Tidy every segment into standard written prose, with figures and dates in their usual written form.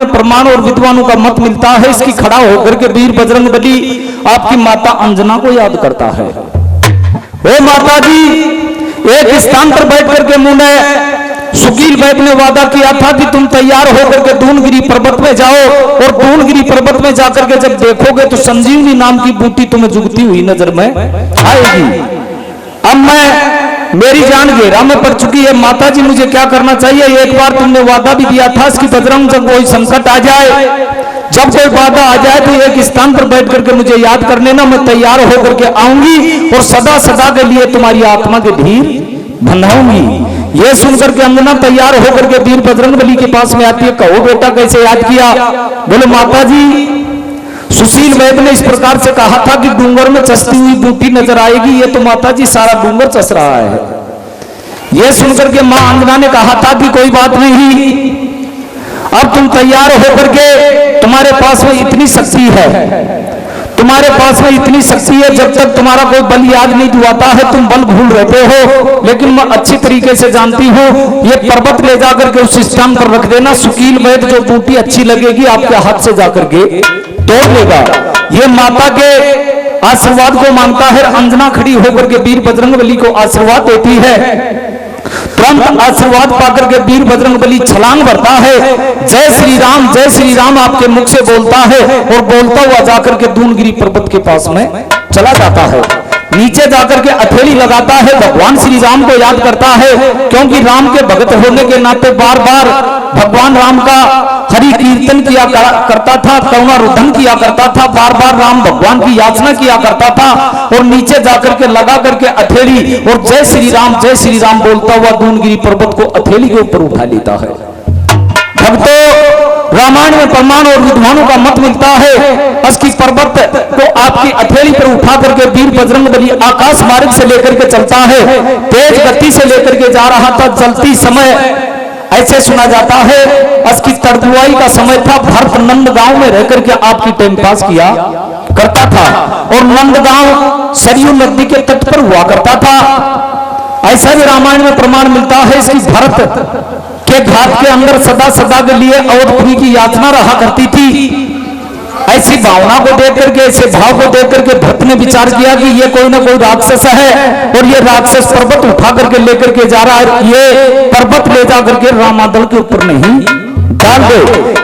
प्रमाण और विद्वानों का मत मिलता है। इसकी खड़ा होकर के वीर बजरंगबली आपकी माता अंजना को याद करता है। ओ माता जी, एक स्थान पर बैठ करके मुझे सुकील बैग ने वादा किया था कि तुम तैयार होकर के दूनगिरी पर्वत में जाओ, और दूनगिरी पर्वत में जाकर के जब देखोगे तो संजीवनी नाम की बूटी तुम्हें जुगती हुई नजर में आएगी। अब मेरी जान घेरा में पड़ चुकी है माता जी, मुझे क्या करना चाहिए? एक बार तुमने वादा भी दिया था कि बजरंग जब कोई संकट आ जाए, जब कोई बाधा आ जाए तो एक स्थान पर बैठ करके मुझे याद कर लेना, मैं तैयार होकर के आऊंगी और सदा सदा के लिए तुम्हारी आत्मा के धीर बनाऊंगी। ये सुनकर के अंजना तैयार होकर के वीर बजरंगबली के पास में आती है। कहो बेटा कैसे याद किया? बोले माता जी, सुशील वैद्य ने इस प्रकार से कहा था कि डूंगर में चसती हुई बूटी नजर आएगी। ये तो माता जी सारा डूंगर चस रहा है। ये सुनकर के मां अंजना ने कहा था कि कोई बात नहीं, अब तुम तैयार होकर के, तुम्हारे पास में इतनी शक्ति है, तुम्हारे पास में इतनी शक्ति है, जब तक तुम्हारा कोई बल याद नहीं दिलाता है तुम बल भूल रहते हो। लेकिन मैं अच्छी तरीके से जानती हूँ, ये पर्वत ले जाकर के उस स्थान पर रख देना, सुकील वैद्य जो बूटी अच्छी लगेगी आपके हाथ से जाकर के तोड़ लेगा। ये माता के आशीर्वाद को मानता है। अंजना खड़ी होकर के वीर बजरंगबली को आशीर्वाद देती है। तुरंत आशीर्वाद पाकर के वीर बजरंगबली छलांग भरता है। जय श्री राम आपके मुख से बोलता है, और बोलता हुआ जाकर के दूनगिरी पर्वत के पास में चला जाता है। नीचे जाकर के हथेली लगाता है, भगवान श्री राम को याद करता है, क्योंकि राम के भक्त होने के नाते बार बार भगवान राम का हरि कीर्तन किया करता था, करुणारुधन किया करता था, बार बार राम भगवान की याचना किया करता था। और नीचे जाकर के लगा करके हथेली और जय श्री राम बोलता हुआ दूनगिरी पर्वत को हथेली के ऊपर उठा लेता है। भक्तों, रामायण में प्रमाण और विद्वानों का मत मिलता है। अस्की पर्वत को आपकी हथेली पर उठा करके वीर बजरंगबली आकाश मार्ग से लेकर के चलता है। तेज गति से लेकर के जा रहा था। चलती समय ऐसे सुना जाता है, अस्की तड़पुआई का समय था। भरत नंदगांव में रहकर के आपकी टाइम पास किया करता था, और नंदगांव सरयू नदी के तट पर हुआ करता था। ऐसा भी रामायण में प्रमाण मिलता है। इसकी भरत के घाट के अंदर सदा सदा के लिए अवधपुरी की याचना रहा करती थी। ऐसी भावना को देख करके, ऐसे भाव को देख करके भरत ने विचार किया कि ये कोई ना कोई राक्षस है, और ये राक्षस पर्वत उठा करके लेकर के जा रहा है। ये पर्वत ले जा करके रामादल के ऊपर नहीं डाल दे।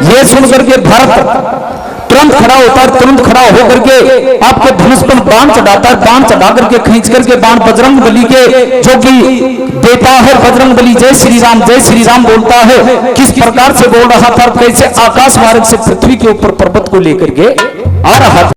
ये सुन करके भरत तुरंत खड़ा होता है। तुरंत खड़ा होकर के आपके धनुष पर बाण चढ़ाता है। बाण चढ़ा करके खींच करके बाण बजरंगबली के जो कि देता है। बजरंगबली जय श्री राम बोलता है। किस प्रकार से बोल रहा था, कैसे आकाश मार्ग से पृथ्वी के ऊपर पर्वत को लेकर के आ रहा था।